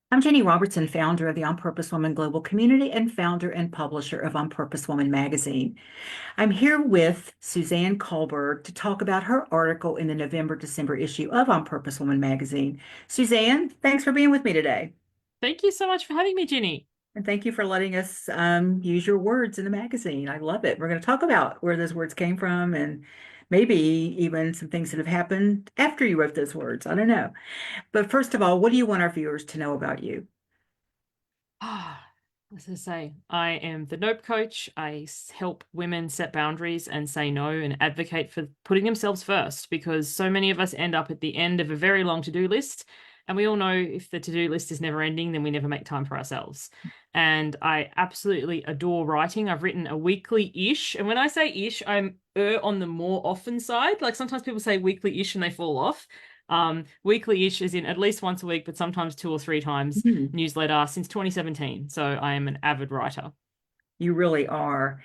I'm Ginny Robertson, founder of the On Purpose Woman Global Community and founder and publisher of On Purpose Woman magazine. I'm here with Suzanne Culberg to talk about her article in the November-December issue of On Purpose Woman magazine. Suzanne, thanks for being with me today. Thank you so much for having me, Ginny. And thank you for letting us use your words in the magazine. I love it. We're going to talk about where those words came from and maybe even some things that have happened after you wrote those words. I don't know. But first of all, what do you want our viewers to know about you? As I say, I am the Nope Coach. Help women set boundaries and say no and advocate for putting themselves first because so many of us end up at the end of a very long to-do list. And we all know if the to-do list is never ending, then we never make time for ourselves. And I absolutely adore writing. I've written a weekly-ish. And when I say ish, I'm on the more often side. Like sometimes people say weekly-ish and they fall off. Weekly-ish is in at least once a week, but sometimes two or three times Mhm. newsletter since 2017. So I am an avid writer. You really are.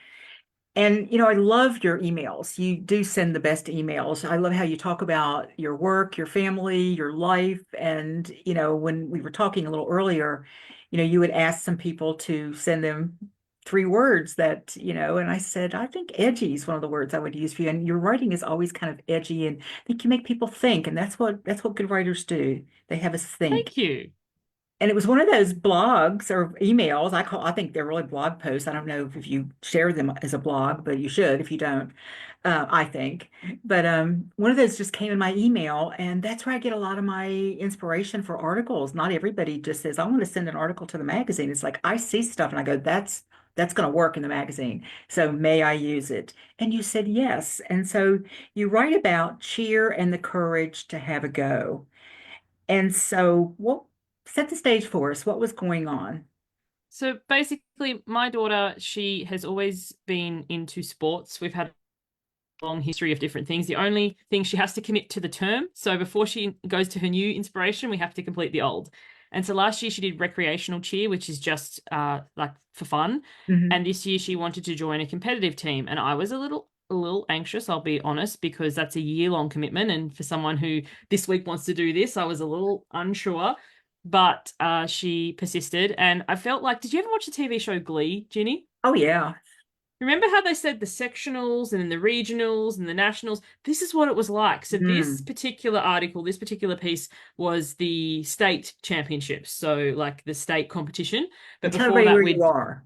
And, I love your emails. You do send the best emails. I love how you talk about your work, your family, your life. And, when we were talking a little earlier, you would ask some people to send them three words and I said, I think edgy is one of the words I would use for you. And your writing is always kind of edgy and I think you make people think. And that's what good writers do. They have us think. Thank you. And it was one of those blogs or emails. I think they're really blog posts. I don't know if you share them as a blog, but you should if you don't, I think. But one of those just came in my email, and that's where I get a lot of my inspiration for articles. Not everybody just says, I want to send an article to the magazine. It's like I see stuff and I go, that's going to work in the magazine. So may I use it? And you said yes. And so you write about cheer and the courage to have a go. And so, what set the stage for us? What was going on? So basically, my daughter, she has always been into sports. We've had a long history of different things. The only thing she has to commit to the term. So before she goes to her new inspiration, we have to complete the old. And so last year she did recreational cheer, which is just like for fun. Hmm. And this year she wanted to join a competitive team. And I was a little anxious, I'll be honest, because that's a year-long commitment. And for someone who this week wants to do this, I was a little unsure. But she persisted. And I felt like, did you ever watch the TV show Glee, Ginny? Oh yeah. Remember how they said the sectionals and then the regionals and the nationals? This is what it was like. So this Mm. particular article, this particular piece was the state championships. So like the state competition. But And tell before everybody that, where you are.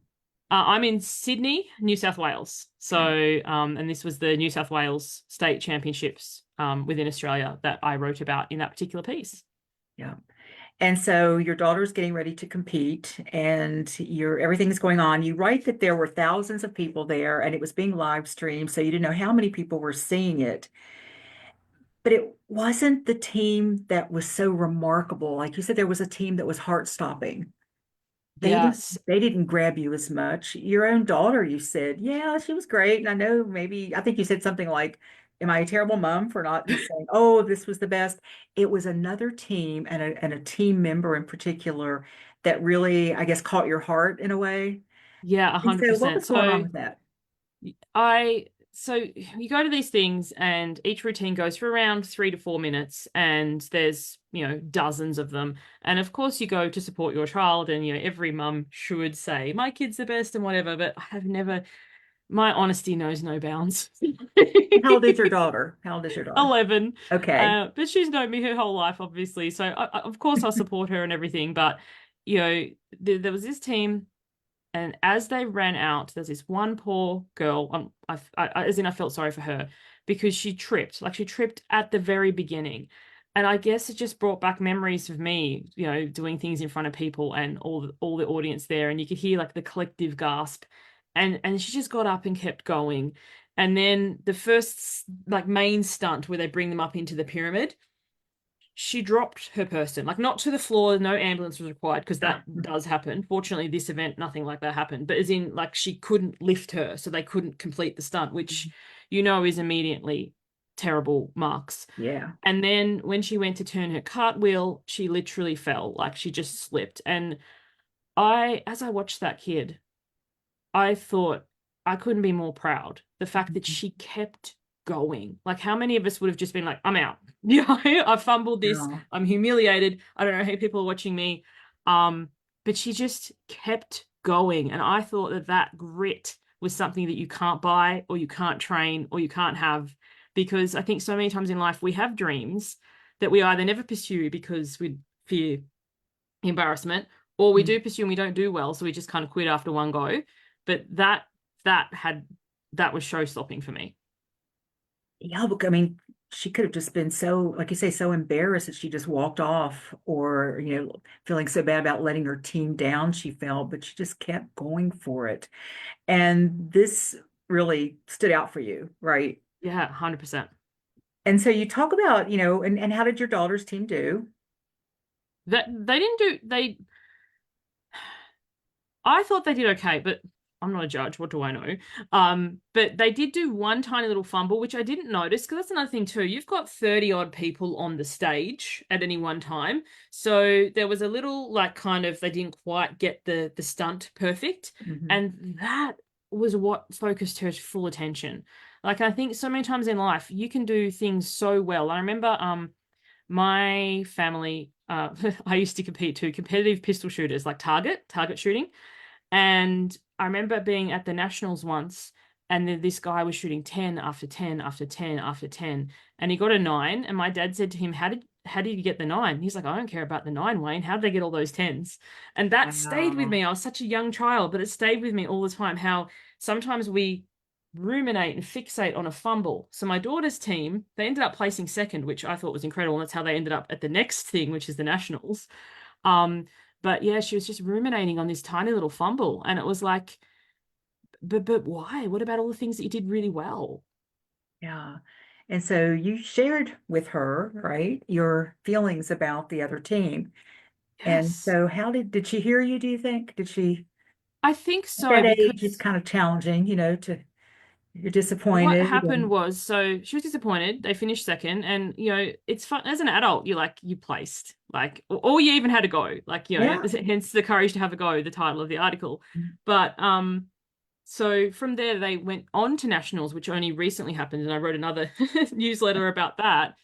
I'm in Sydney, New South Wales. So, and this was the New South Wales state championships within Australia that I wrote about in that particular piece. Yeah. And so your daughter's getting ready to compete and everything's going on. You write that there were thousands of people there and it was being live streamed, so you didn't know how many people were seeing it. But it wasn't the team that was so remarkable. Like you said, there was a team that was heart-stopping. They didn't Yes. they didn't grab you as much. Your own daughter, you said, yeah, she was great. And I think you said something like, am I a terrible mom for not just saying, oh, this was the best? It was another team and a team member in particular that really, I guess, caught your heart in a way. Yeah, And so what 100%. was going on So with that? I so you go to these things and each routine goes for around 3 to 4 minutes and there's dozens of them, and of course you go to support your child, and every mum should say my kid's the best and whatever, but I have never, my honesty knows no bounds. How old is your daughter? How old is your daughter? 11. Okay. But she's known me her whole life, obviously, so of course I'll support her and everything, but you know there was this team, and as they ran out, there's this one poor girl. As in, I felt sorry for her because she tripped. Like she tripped at the very beginning, and I guess it just brought back memories of me, doing things in front of people and all the audience there, and you could hear like the collective gasp, and she just got up and kept going, and then the first like main stunt where they bring them up into the pyramid, she dropped her person, like not to the floor, no ambulance was required because that does happen. Fortunately, this event, nothing like that happened, but as in, like, she couldn't lift her, so they couldn't complete the stunt, which is immediately terrible marks. Yeah. And then when she went to turn her cartwheel, she literally fell, like she just slipped. And as I watched that kid, I thought I couldn't be more proud. The fact that she kept going. Like, how many of us would have just been like, I'm out. I fumbled this. Yeah. I'm humiliated. I don't know how people are watching me. But she just kept going. And I thought that that grit was something that you can't buy or you can't train or you can't have, because I think so many times in life we have dreams that we either never pursue because we fear embarrassment, or we Mm. do pursue and we don't do well, so we just kind of quit after one go. But that had that was show stopping for me. Yeah, but I mean, she could have just been so, like you say, so embarrassed that she just walked off, or, feeling so bad about letting her team down, she felt, but she just kept going for it. And this really stood out for you, right? Yeah, 100%. And so you talk about, and how did your daughter's team do? That they didn't do they I thought they did okay, but I'm not a judge. What do I know? But they did do one tiny little fumble, which I didn't notice because that's another thing too. You've got 30 odd people on the stage at any one time. So there was a little like kind of they didn't quite get the stunt perfect. Hmm. And that was what focused her full attention. Like I think so many times in life you can do things so well. I remember my family I used to compete to competitive pistol shooters like target shooting. And I remember being at the nationals once, and then this guy was shooting 10 after 10 after 10 after 10, and he got a 9. And my dad said to him, how did you get the 9? He's like, I don't care about the 9, Wayne. How did they get all those tens? And that stayed with Wow. me. I was such a young child, but it stayed with me all the time. How sometimes we ruminate and fixate on a fumble. So my daughter's team, they ended up placing second, which I thought was incredible. And that's how they ended up at the next thing, which is the nationals. Um, but yeah, she was just ruminating on this tiny little fumble. And it was like, but why? What about all the things that you did really well? Yeah. And so you shared with her, right, your feelings about the other team. And Yes. so did she hear you, do you think? Did she, I think at so, that age, it's because kind of challenging, you're what disappointed happened and was, so she was disappointed. They finished second, and it's fun as an adult. You placed, like, or you even had a go, like, yeah. hence the courage to have a go, the title of the article. But so from there, they went on to nationals, which only recently happened, and I wrote another newsletter about that.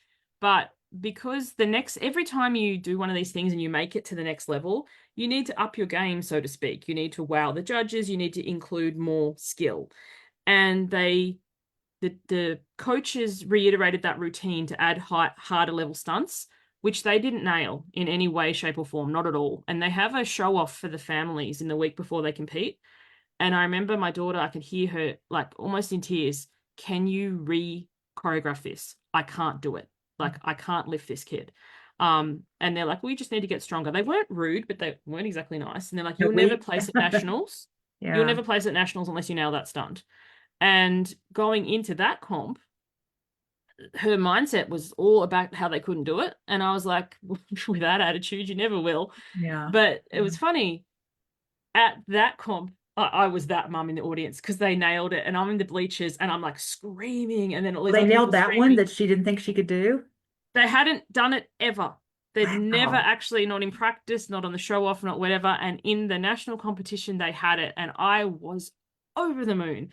But because every time you do one of these things and you make it to the next level, you need to up your game, so to speak. You need to wow the judges. You need to include more skill. And the coaches reiterated that routine to add harder level stunts, which they didn't nail in any way, shape, or form, not at all. And they have a show off for the families in the week before they compete. And I remember my daughter, I could hear her like almost in tears. Can you choreograph this? I can't do it. Like I can't lift this kid. And they're like, we just need to get stronger. They weren't rude, but they weren't exactly nice. And they're like, But you'll never we, place at nationals. You'll yeah. never place at nationals unless you nail that stunt. And going into that comp, her mindset was all about how they couldn't do it. And I was like, with that attitude, you never will. Yeah. But it Yeah. was funny at that comp, I was that mum in the audience because they nailed it, and I'm in the bleachers and I'm like screaming, and then all Well, these they other nailed people that one screaming. that she didn't think she could do. They hadn't done it ever. They'd never Wow. actually, not in practice, not on the show off, not whatever. And in the national competition, they had it, and I was over the moon,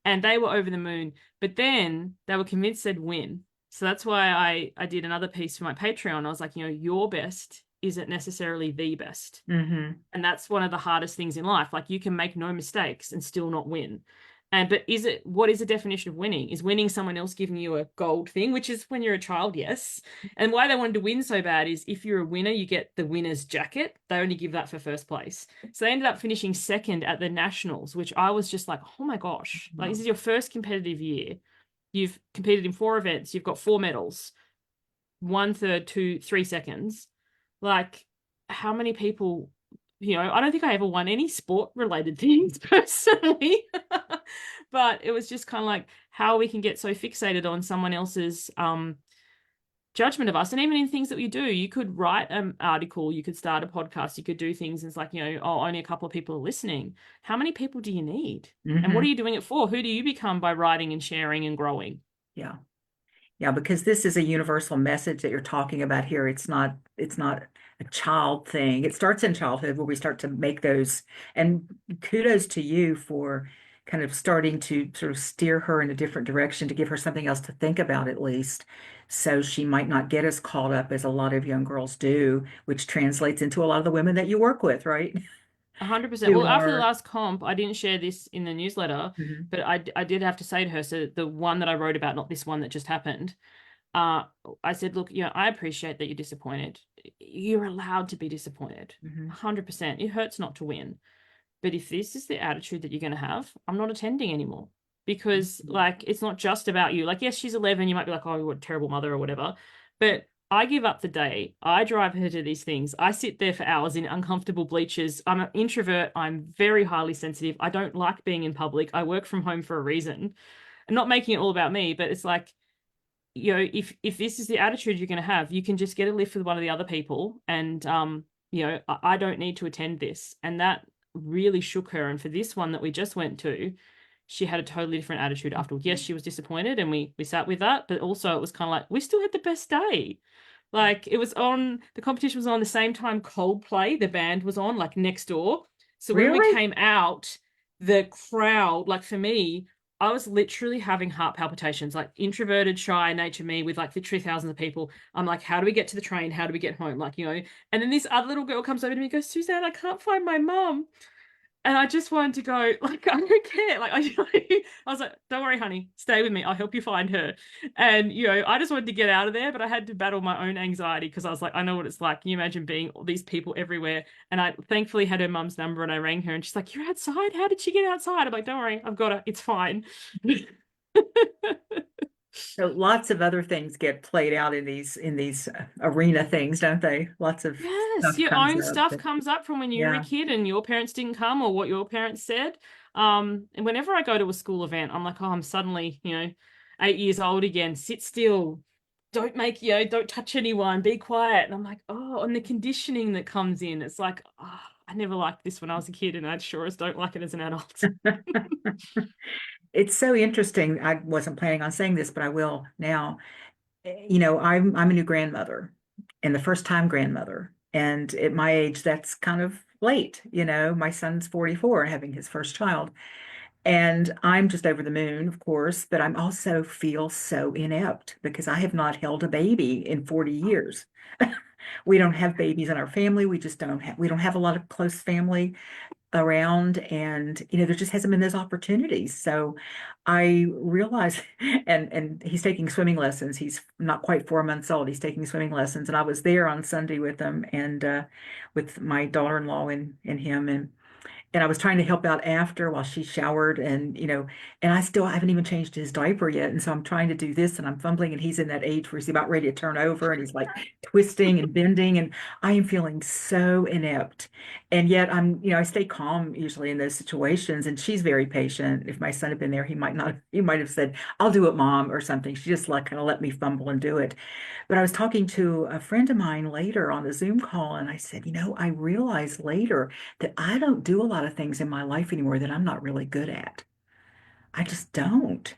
and they were over the moon. But then they were convinced they'd win. So that's why I did another piece for my Patreon. I was like, your best isn't necessarily the best. Hmm. And that's one of the hardest things in life. Like you can make no mistakes and still not win. And but what is the definition of winning? Is winning someone else giving you a gold thing, which is when you're a child, yes. And why they wanted to win so bad is if you're a winner, you get the winner's jacket. They only give that for first place. So they ended up finishing second at the nationals, which I was just like, oh my gosh, like this is your first competitive year. You've competed in 4 events, you've got 4 medals, 1/3, 2, 3 seconds. Like, how many people, I don't think I ever won any sport related things personally. But it was just kind of like how we can get so fixated on someone else's judgment of us. And even in things that we do, you could write an article, you could start a podcast, you could do things. And it's like, oh, only a couple of people are listening. How many people do you need? And what Hmm. are you doing it for? Who do you become by writing and sharing and growing? Yeah. Yeah, because this is a universal message that you're talking about here. It's not a child thing. It starts in childhood where we start to make those, and kudos to you for kind of starting to sort of steer her in a different direction to give her something else to think about at least. So she might not get as caught up as a lot of young girls do, which translates into a lot of the women that you work with, right? 100%. Who Well, after the are, last comp, I didn't share this in the newsletter, mhm, but I did have to say to her, so the one that I wrote about, not this one that just happened, uh, I said, look, I appreciate that you're disappointed. You're allowed to be disappointed. mhm, 100%. It hurts not to win. But if this is the attitude that you're going to have, I'm not attending anymore. Because, mhm. like, it's not just about you. Like, yes, she's 11. You might be like, oh, what a terrible mother or whatever. But I give up the day. I drive her to these things. I sit there for hours in uncomfortable bleachers. I'm an introvert. I'm very highly sensitive. I don't like being in public. I work from home for a reason. I'm not making it all about me, but it's like, if this is the attitude you're going to have, you can just get a lift with one of the other people, and I don't need to attend this. And that really shook her. And for this one that we just went to, she had a totally different attitude afterwards. Yes, she was disappointed, and we sat with that, but also it was kind of like we still had the best day. Like it was on, the competition was on the same time Coldplay, the band was on, like next door. So when we Really? came out, the crowd, like for me, I was literally having heart palpitations, like introverted, shy nature me with like literally thousands of people. I'm like, how do we get to the train? How do we get home? Like, and then this other little girl comes over to me and goes, Suzanne, I can't find my mum. And I just wanted to go, like, I don't care. Like, I was like, don't worry, honey, stay with me. I'll help you find her. And, I just wanted to get out of there, but I had to battle my own anxiety because I was like, I know what it's like. Can you imagine being all these people everywhere? And I thankfully had her mum's number and I rang her and she's like, you're outside? How did she get outside? I'm like, don't worry, I've got her. It's fine. So lots of other things get played out in these arena things, don't they? Lots of Yes, stuff your comes own up. stuff But comes up from when you were a yeah. kid and your parents didn't come or what your parents said. And whenever I go to a school event, I'm like, oh, I'm suddenly, 8 years old again. Sit still. Don't make, don't touch anyone. Be quiet. And I'm like, oh, and the conditioning that comes in, it's like, oh, I never liked this when I was a kid, and I sure as don't like it as an adult. It's so interesting. I wasn't planning on saying this, but I will now. I'm a new grandmother and the first time grandmother. And at my age, that's kind of late. My son's 44 and having his first child. And I'm just over the moon, of course, but I'm also feel so inept because I have not held a baby in 40 years. We don't have babies in our family. We don't have a lot of close family around, and there just hasn't been those opportunities. So I realized, and he's taking swimming lessons. He's not quite 4 months old. He's taking swimming lessons, and I was there on Sunday with him and with my daughter-in-law and him, and I was trying to help out after while she showered, and I haven't even changed his diaper yet. And so I'm trying to do this and I'm fumbling, and he's in that age where he's about ready to turn over and he's like twisting and bending, and I am feeling so inept. And yet I stay calm usually in those situations, and she's very patient. If my son had been there, he might have said, I'll do it, mom, or something. She just like kind of let me fumble and do it. But I was talking to a friend of mine later on the Zoom call, and I said, I realized later that I don't do a lot of things in my life anymore that I'm not really good at. I just don't.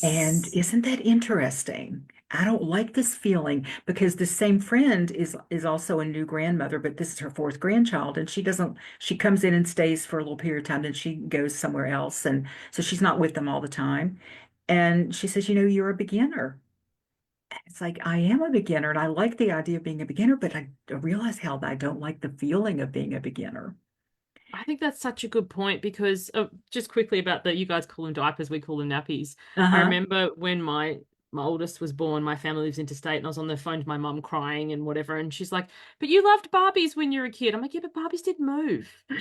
And Yes. isn't that interesting? I don't like this feeling because the same friend is also a new grandmother, but this is her fourth grandchild, and she comes in and stays for a little period of time, then she goes somewhere else, and so she's not with them all the time. And she says, you're a beginner. It's like I am a beginner and I like the idea of being a beginner, but I realize how I don't like the feeling of being a beginner. I think that's such a good point because just quickly about you guys call them diapers, we call them nappies. I Uh-huh. remember when my oldest was born, my family lives interstate, and I was on the phone to my mum crying and whatever, and she's like, "But you loved Barbies when you were a kid." I'm like, "Yeah, but Barbies did move. They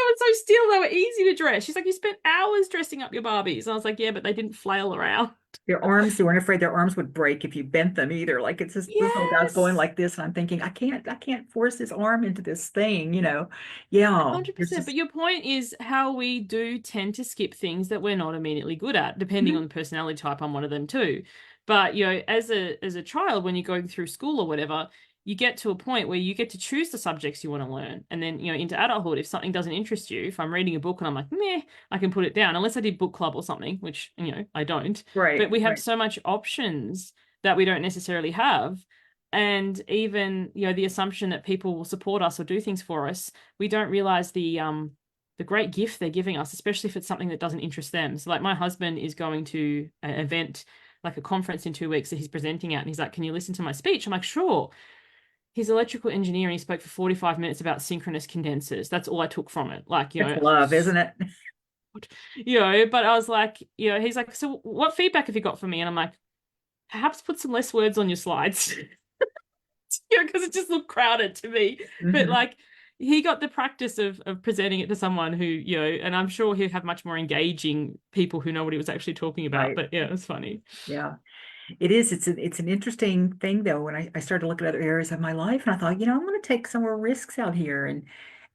were so still, they were easy to dress." She's like, "You spent hours dressing up your Barbies," and I was like, "Yeah, but they didn't flail around." They weren't afraid their arms would break if you bent them either. Like it's just this little guy's going Yes. like this, and I'm thinking, I can't force his arm into this thing. Yeah, there's 100%. But just your point is how we do tend to skip things that we're not immediately good at, depending on Mhm. the personality type. I'm one of them too. But as a child, when you're going through school or whatever, you get to a point where you get to choose the subjects you want to learn. And then, into adulthood, if something doesn't interest you, if I'm reading a book and I'm like, meh, I can put it down, unless I did book club or something, which, I don't. But Right, we have right. so much options that we don't necessarily have. And even, the assumption that people will support us or do things for us, we don't realize the great gift they're giving us, especially if it's something that doesn't interest them. So like my husband is going to an event like a conference in 2 weeks that he's presenting at. And he's like, can you listen to my speech? I'm like, sure. He's electrical engineer and he spoke for 45 minutes about synchronous condensers. That's all I took from it. Like, It's love, isn't it? but I was like, he's like, so what feedback have you got for me? And I'm like, perhaps put some less words on your slides, because it just looked crowded to me. But Hmm. like, he got the practice of presenting it to someone who, and I'm sure he'll have much more engaging people who know what he was actually talking about. Right. But yeah, it was funny. Yeah. It is. It's an interesting thing though. When I started to look at other areas of my life, and I thought, I'm going to take some more risks out here,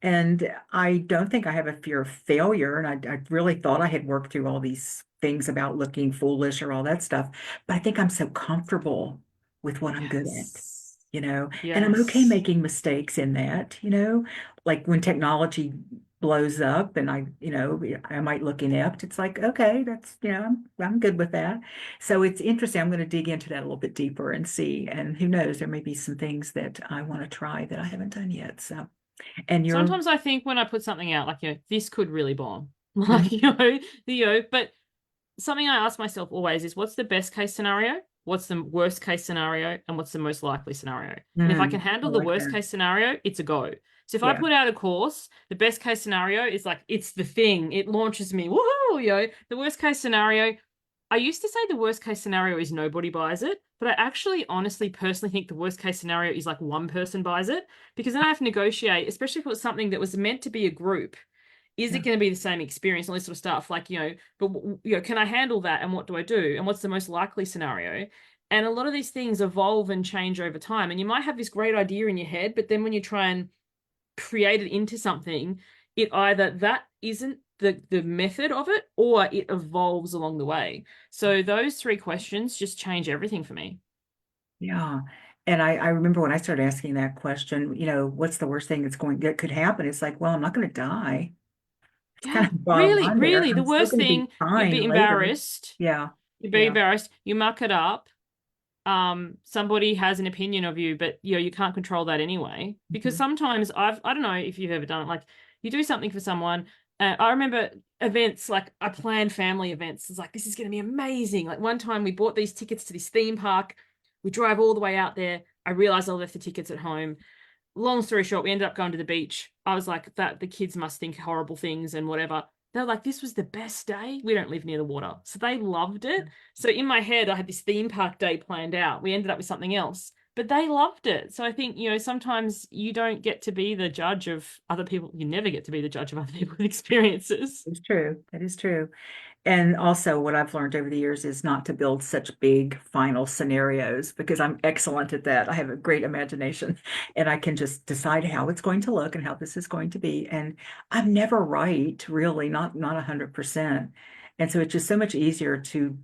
and I don't think I have a fear of failure. And I really thought I had worked through all these things about looking foolish or all that stuff, but I think I'm so comfortable with what I'm good at, Yes. and I'm okay Yes. making mistakes in that, like when technology blows up and I might look inept. It's like, okay, that's, I'm good with that. So it's interesting. I'm going to dig into that a little bit deeper and see. And who knows, there may be some things that I want to try that I haven't done yet. So, and you're, Sometimes I think when I put something out, like, this could really bomb. Like, mhm, but something I ask myself always is, what's the best case scenario? What's the worst case scenario? And what's the most likely scenario? And if I can I handle the like worst that. case scenario, it's a go. So if I Yeah. put out a course, the best case scenario is like, it's the thing, it launches me. Woohoo, The worst case scenario, I used to say the worst case scenario is nobody buys it, but I actually honestly personally think the worst case scenario is like one person buys it, because then I have to negotiate, especially if it was something that was meant to be a group. Is it Yeah. going to be the same experience, all this sort of stuff? Like, but can I handle that? And what do I do? And what's the most likely scenario? And a lot of these things evolve and change over time. And you might have this great idea in your head, but then when you try and create it into something, it either that isn't the method of it, or it evolves along the way. So those three questions just change everything for me. Yeah. And I remember when I started asking that question, what's the worst thing that could happen? It's like, well, I'm not going to die. It's kind Yeah, of bottom really, line there. really. The I'm still worst going to be thing, you'd fine be later. embarrassed. Yeah. You'd be Yeah. embarrassed. You muck it up. Somebody has an opinion of you, but you can't control that anyway. Because Mhm. sometimes I don't know if you've ever done it, like, you do something for someone. I remember events, like I planned family events. It's like, this is going to be amazing. Like, one time we bought these tickets to this theme park. We drive all the way out there. I realized I left the tickets at home. Long story short, we ended up going to the beach. I was like, that the kids must think horrible things and whatever. They're like, this was the best day. We don't live near the water. So they loved it. So in my head, I had this theme park day planned out. We ended up with something else, but they loved it. So I think, sometimes you don't get to be the judge of other people. You never get to be the judge of other people's experiences. It's true. That is true. And also, what I've learned over the years is not to build such big final scenarios because I'm excellent at that. I have a great imagination and I can just decide how it's going to look and how this is going to be. And I'm never right, really, not 100%. And so it's just so much easier to,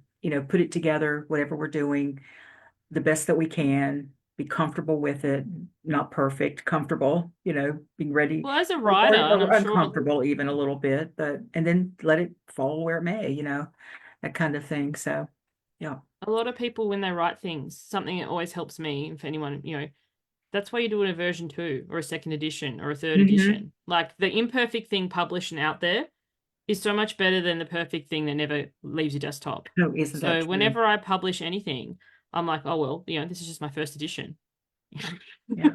put it together, whatever we're doing, the best that we can, be comfortable with it, not perfect, comfortable, being ready Well, as a or, writer, and or I'm sure uncomfortable even a little bit, and then let it fall where it may, that kind of thing. So, yeah. a lot of people, when they write things, something that always helps me, if anyone, that's why you do it in a version two or a second edition or a third Hmm. edition. Like, the imperfect thing published and out there is so much better than the perfect thing that never leaves your desktop. No, isn't that So true? whenever I publish anything, I'm like, oh well, this is just my first edition. Yeah.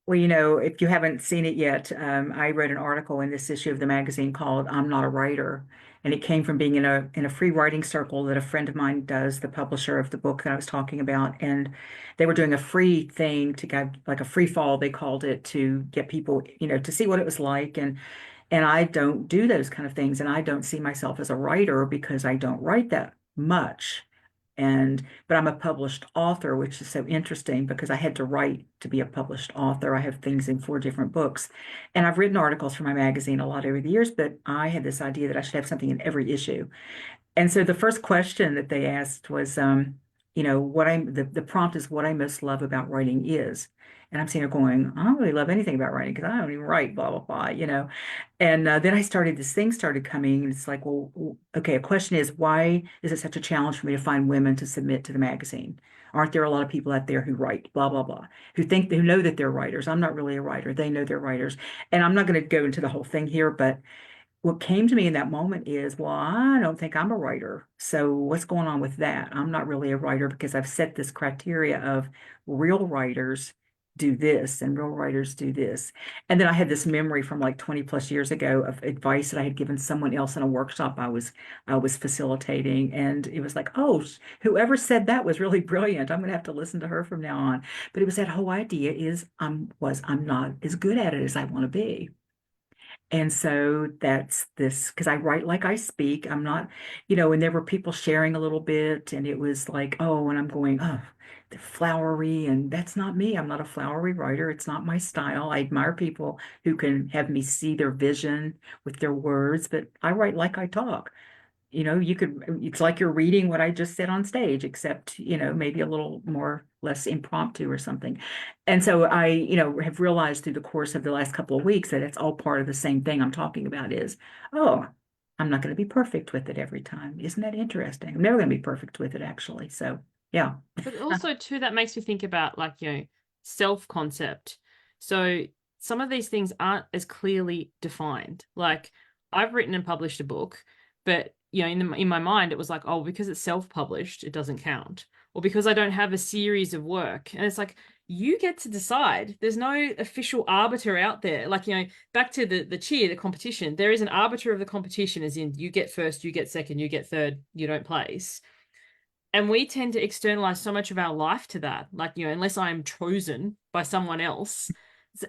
Well, if you haven't seen it yet, I wrote an article in this issue of the magazine called "I'm Not a Writer," and it came from being in a free writing circle that a friend of mine does, the publisher of the book that I was talking about, and they were doing a free thing to get like a free fall, they called it, to get people, to see what it was like, and I don't do those kind of things, and I don't see myself as a writer because I don't write that much. But I'm a published author, which is so interesting because I had to write to be a published author. I have things in 4 different books, and I've written articles for my magazine a lot over the years, but I had this idea that I should have something in every issue. And so the first question that they asked was, the prompt is what I most love about writing is. And I'm sitting there going, I don't really love anything about writing because I don't even write, blah, blah, blah. And then this thing started coming, and it's like, well, okay, a question is, why is it such a challenge for me to find women to submit to the magazine? Aren't there a lot of people out there who write, blah, blah, blah, who know that they're writers? I'm not really a writer. They know they're writers. And I'm not going to go into the whole thing here, but what came to me in that moment is, well, I don't think I'm a writer. So what's going on with that? I'm not really a writer because I've set this criteria of real writers do this and real writers do this. And then I had this memory from like 20 plus years ago of advice that I had given someone else in a workshop I was facilitating. And it was like, oh, whoever said that was really brilliant. I'm gonna have to listen to her from now on. But it was that whole idea is I'm not as good at it as I want to be. And so that's this, because I write like I speak. I'm not, and there were people sharing a little bit, and it was like, oh, and I'm going, oh, the flowery, and that's not me. I'm not a flowery writer. It's not my style. I admire people who can have me see their vision with their words, but I write like I talk. It's like you're reading what I just said on stage, except, maybe a little more less impromptu or something. And so I, have realized through the course of the last couple of weeks that it's all part of the same thing I'm talking about is, oh, I'm not going to be perfect with it every time. Isn't that interesting? I'm never going to be perfect with it, actually. So, yeah. But also too, that makes me think about like, self-concept. So some of these things aren't as clearly defined. Like I've written and published a book, but in my mind, it was like, oh, because it's self-published, it doesn't count. Or because I don't have a series of work. And it's like, you get to decide. There's no official arbiter out there. Like, back to the cheer, the competition, there is an arbiter of the competition, as in you get first, you get second, you get third, you don't place. And we tend to externalize so much of our life to that. Like, unless I'm chosen by someone else,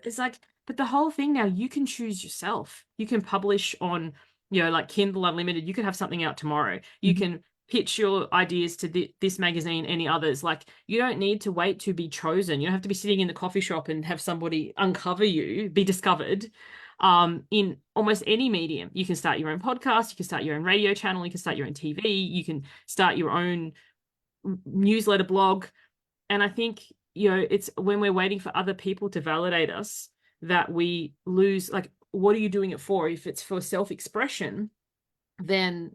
it's like, but the whole thing now, you can choose yourself. You can publish on, like Kindle Unlimited. You could have something out tomorrow. You Mhm. can pitch your ideas to this magazine, any others. Like, you don't need to wait to be chosen. You don't have to be sitting in the coffee shop and have somebody uncover you, be discovered. In almost any medium, you can start your own podcast, you can start your own radio channel, you can start your own TV, you can start your own newsletter blog. And I think, it's when we're waiting for other people to validate us that we lose, like, what are you doing it for? If it's for self-expression, then,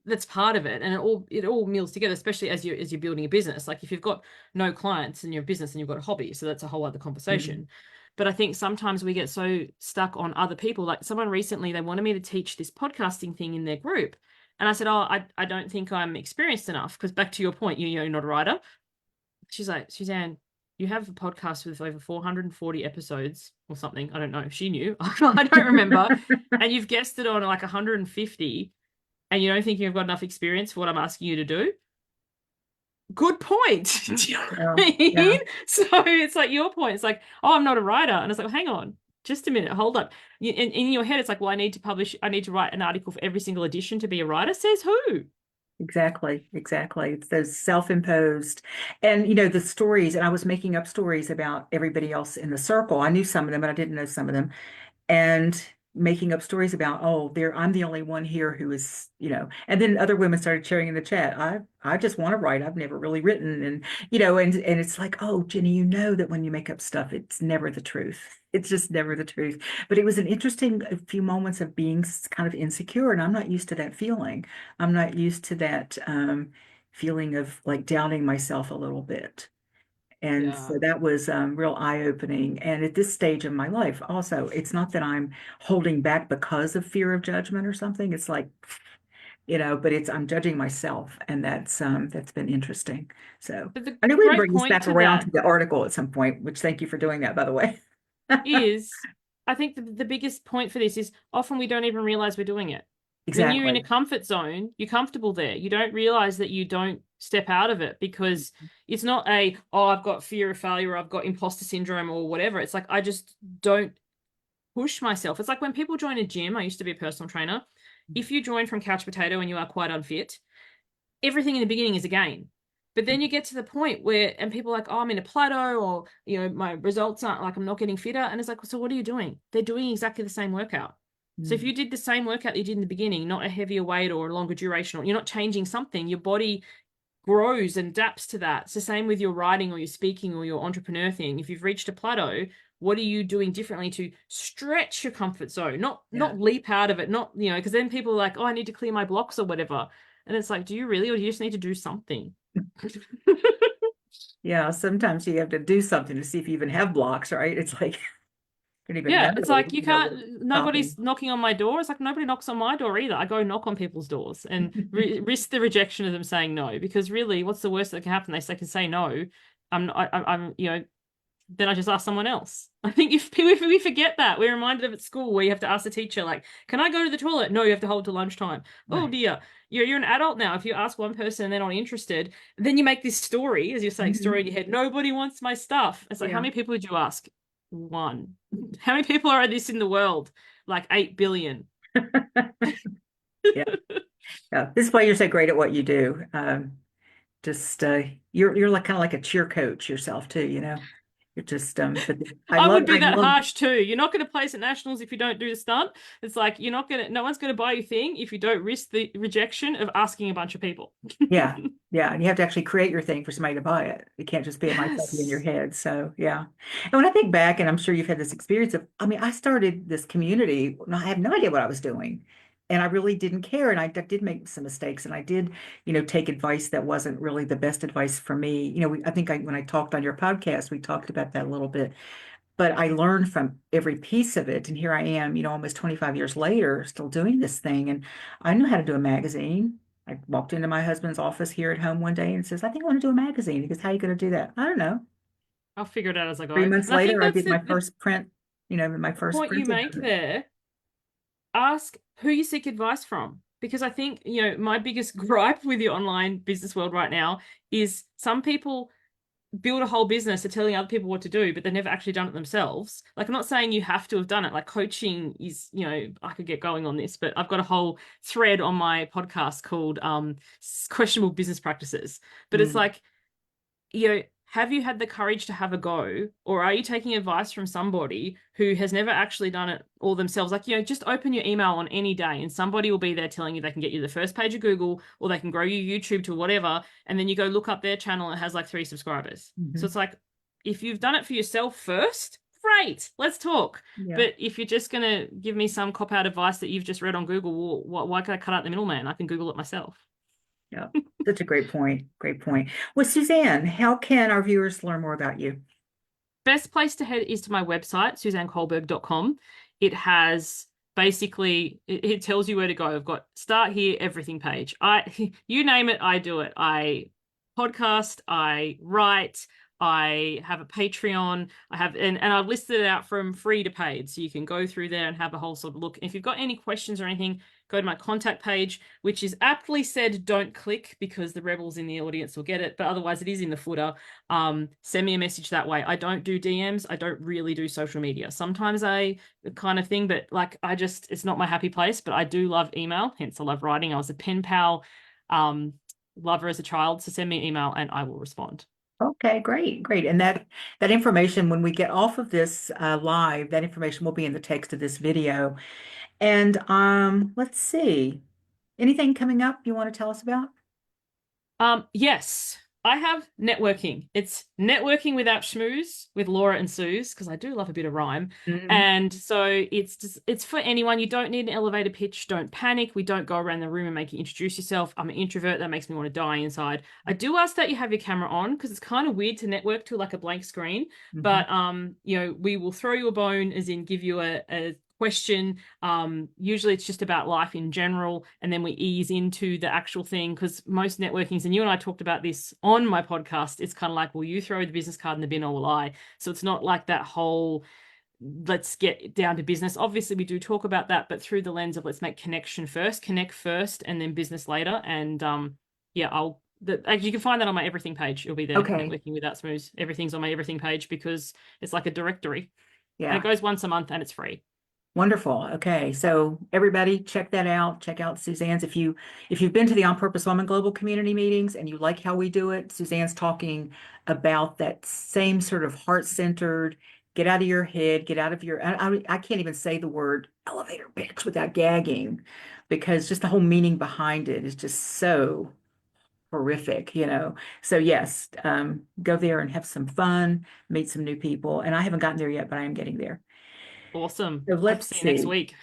that's part of it. And it all meals together, especially as you're building a business. Like if you've got no clients in your business and you've got a hobby, so that's a whole other Mhm. conversation. But I think sometimes we get so stuck on other people. Like someone recently, they wanted me to teach this podcasting thing in their group. And I said, oh, I don't think I'm experienced enough. Because back to your point, you're not a writer. She's like, Suzanne, you have a podcast with over 440 episodes or something. I don't know. She knew. I don't remember. And you've guested on like 150 and you don't think you've got enough experience for what I'm asking you to do. Good point. Do you know what Yeah, I yeah, mean? So it's like your point. It's like, oh, I'm not a writer. And it's like, well, hang on, just a minute, hold up. In your head, it's like, well, I need to write an article for every single edition to be a writer. Says who? exactly, exactly. It's those self-imposed, and the stories. And I was making up stories about everybody else in the circle. I knew some of them, but I didn't know some of them. And making up stories about, oh, I'm the only one here who is, and then other women started sharing in the chat. I just want to write. I've never really written. And, and it's like, oh, Ginny, you know that when you make up stuff, it's never the truth. It's just never the truth. But it was an interesting few moments of being kind of insecure. And I'm not used to that feeling. I'm not used to that feeling of like doubting myself a little bit. And Yeah. so that was real eye-opening. And at this stage of my life, also, it's not that I'm holding back because of fear of judgment or something. It's like, but I'm judging myself, and that's been interesting. So But the I knew we'd great bring this point back to around to that the article at some point, which thank you for doing that, by the way. is, I think the biggest point for this is often we don't even realize we're doing it. When you're in a Exactly. comfort zone, you're comfortable there. You don't realize that you don't step out of it because it's not oh, I've got fear of failure, or I've got imposter syndrome or whatever. It's like, I just don't push myself. It's like when people join a gym, I used to be a personal trainer. If you join from couch potato and you are quite unfit, everything in the beginning is a gain. But then you get to the point where, and people are like, oh, I'm in a plateau, or, my results aren't, like, I'm not getting fitter. And it's like, so what are you doing? They're doing exactly the same workout. So if Mm. you did the same workout that you did in the beginning, not a heavier weight or a longer duration, or you're not changing something, your body grows and adapts to that. It's the same with your writing or your speaking or your entrepreneur thing. If you've reached a plateau, what are you doing differently to stretch your comfort zone, not Yeah. leap out of it, not, because then people are like, oh, I need to clear my blocks or whatever. And it's like, do you really, or do you just need to do something? Yeah. Sometimes you have to do something to see if you even have blocks, right? It's like, Don't even Yeah, it's know, like you what's can't, stopping. nobody's knocking on my door. It's like nobody knocks on my door either. I go knock on people's doors and risk the rejection of them saying no, because really, what's the worst that can happen? They can say no. Then I just ask someone else. I think if we forget that, we're reminded of at school where you have to ask the teacher, like, can I go to the toilet? No, you have to hold till lunchtime. Oh Right. dear. You're an adult now. If you ask one person and they're not interested, then you make this story, as you're saying, story in Mhm. your head. Nobody wants my stuff. It's like, how Yeah. many people did you ask? One. How many people are this in the world? Like 8 billion. Yeah. Yeah. This is why you're so great at what you do. Just you're like kind of like a cheer coach yourself too, you know. You're just but I would be I that love harsh too. You're not going to place at nationals if you don't do the stunt. It's like no one's going to buy your thing if you don't risk the rejection of asking a bunch of people. yeah. Yeah, and you have to actually create your thing for somebody to buy it. It can't just be a nice idea in your Yes. head. So, yeah. And when I think back, and I'm sure you've had this experience of, I mean, I started this community, and I had no idea what I was doing. And I really didn't care. And I did make some mistakes. And I did, take advice that wasn't really the best advice for me. I think when I talked on your podcast, we talked about that a little bit. But I learned from every piece of it. And here I am, almost 25 years later, still doing this thing. And I knew how to do a magazine. I walked into my husband's office here at home one day and says, I think I want to do a magazine. He goes, how are you going to do that? I don't know. I'll figure it out as I go. 3 months And I think later, I that's did my first print, my the first point you printed make of it. there. Ask who you seek advice from. Because I think, my biggest gripe with the online business world right now is some people build a whole business to telling other people what to do, but they've never actually done it themselves. Like, I'm not saying you have to have done it. Like, coaching is, I could get going on this, but I've got a whole thread on my podcast called Questionable Business Practices. But it's Mm, like, have you had the courage to have a go, or are you taking advice from somebody who has never actually done it all themselves? Like, just open your email on any day and somebody will be there telling you they can get you the first page of Google or they can grow your YouTube to whatever. And then you go look up their channel and it has like 3 subscribers. So mhm. it's like, if you've done it for yourself first, great, let's talk. Yeah, But if you're just going to give me some cop out advice that you've just read on Google, well, why can I cut out the middleman? I can Google it myself. yeah. Such a great point. Great point. Well, Suzanne, how can our viewers learn more about you? Best place to head is to my website, suzanneculberg.com. It has basically it tells you where to go. I've got start here, everything page. You name it, I do it. I podcast, I write, I have a Patreon, I have and I've listed it out from free to paid. So you can go through there and have a whole sort of look. If you've got any questions or anything, go to my contact page, which is aptly said don't click because the rebels in the audience will get it, but otherwise it is in the footer. Send me a message that way. I don't do DMs. I don't really do social media. Sometimes I kind of thing, but like it's not my happy place, but I do love email. Hence I love writing. I was a pen pal, um, lover as a child. So send me an email and I will respond. Okay, great, great. And that information, when we get off of this live, that information will be in the text of this video. And let's see. Anything coming up you want to tell us about? Yes, I have networking. It's networking without schmooze with Laura and Suze because I do love a bit of rhyme. Mhm. And so it's for anyone. You don't need an elevator pitch. Don't panic. We don't go around the room and make you introduce yourself. I'm an introvert. That makes me want to die inside. I do ask that you have your camera on because it's kind of weird to network to like a blank screen. Mhm. But we will throw you a bone, as in give you a question. Usually it's just about life in general, and then we ease into the actual thing because most networkings, and you and I talked about this on my podcast, it's kind of like, will you throw the business card in the bin or will I? So it's not like that whole let's get down to business. Obviously, we do talk about that, but through the lens of let's make connection first, connect first, and then business later. And yeah, you can find that on my everything page. It'll be there. Okay. Networking without smooth. Everything's on my everything page because it's like a directory, and it Yeah. goes once a month and it's free. Wonderful. Okay. So everybody check that out. Check out Suzanne's. If you've been to the On Purpose Woman Global Community meetings and you like how we do it, Suzanne's talking about that same sort of heart-centered, get out of your head, get out of your I can't even say the word elevator pitch without gagging because just the whole meaning behind it is just so horrific. So yes, go there and have some fun, meet some new people. And I haven't gotten there yet, but I am getting there. Awesome. So Hope to let's see you next see. week.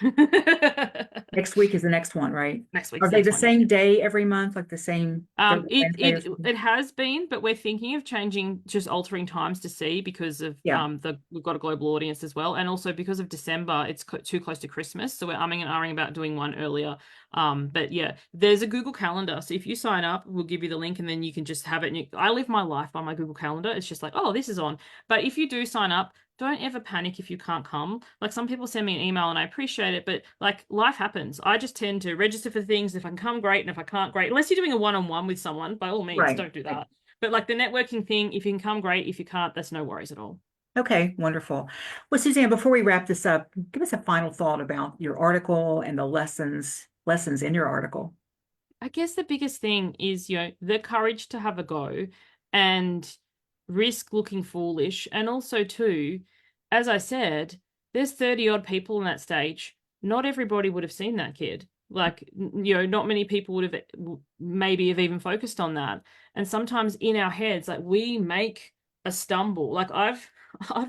Next week is the next one, right? Next week's Are the they next the one, yeah. same day every month, like the same third It Wednesday or it something? it has been, but we're thinking of changing, just altering times to see because of Yeah, the we've got a global audience as well, and also because of December, it's too close to Christmas, so we're umming and ahhing about doing one earlier. But yeah, there's a Google Calendar, so if you sign up, we'll give you the link, and then you can just have it. And I live my life by my Google Calendar. It's just like, oh, this is on. But if you do sign up, don't ever panic if you can't come. Like some people send me an email and I appreciate it, but like life happens. I just tend to register for things. If I can come, great. And if I can't, great. Unless you're doing a one-on-one with someone, by all means, right. don't do Right. that. But like the networking thing, if you can come, great. If you can't, that's no worries at all. Okay, wonderful. Well, Suzanne, before we wrap this up, give us a final thought about your article and the lessons in your article. I guess the biggest thing is, the courage to have a go and risk looking foolish. And also, too, as I said, there's 30 odd people in that stage. Not everybody would have seen that kid. Like, not many people would have maybe have even focused on that. And sometimes in our heads, like we make a stumble. Like I've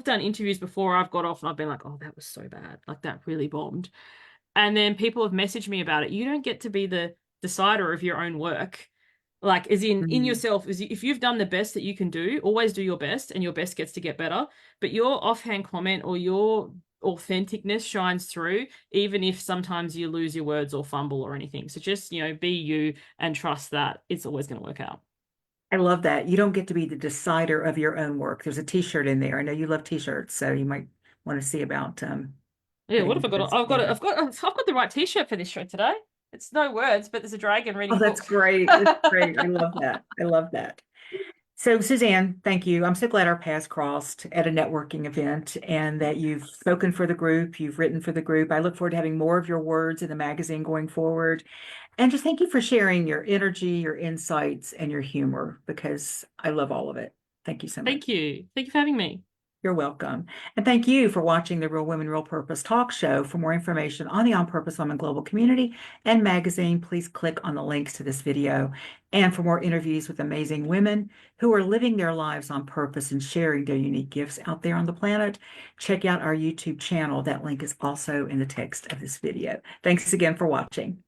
done interviews before, I've got off and I've been like, oh, that was so bad. Like that really bombed. And then people have messaged me about it. You don't get to be the decider of your own work. Like, as in Mhm. yourself, if you've done the best that you can do, always do your best, and your best gets to get better. But your offhand comment or your authenticness shines through, even if sometimes you lose your words or fumble or anything. So just, be you and trust that it's always going to work out. I love that. You don't get to be the decider of your own work. There's a t-shirt in there. I know you love t-shirts, so you might want to see about Yeah, putting what one have I of got? those together. I've got the right t-shirt for this show today. It's no words, but there's a dragon Oh, reading a that's book. great. That's great. I love that. I love that. So, Suzanne, thank you. I'm so glad our paths crossed at a networking event and that you've spoken for the group, you've written for the group. I look forward to having more of your words in the magazine going forward. And just thank you for sharing your energy, your insights, and your humor because I love all of it. Thank you so much. Thank you. Thank you for having me. You're welcome. And thank you for watching the Real Women, Real Purpose talk show. For more information on the On Purpose Women Global Community and magazine, please click on the links to this video. And for more interviews with amazing women who are living their lives on purpose and sharing their unique gifts out there on the planet, check out our YouTube channel. That link is also in the text of this video. Thanks again for watching.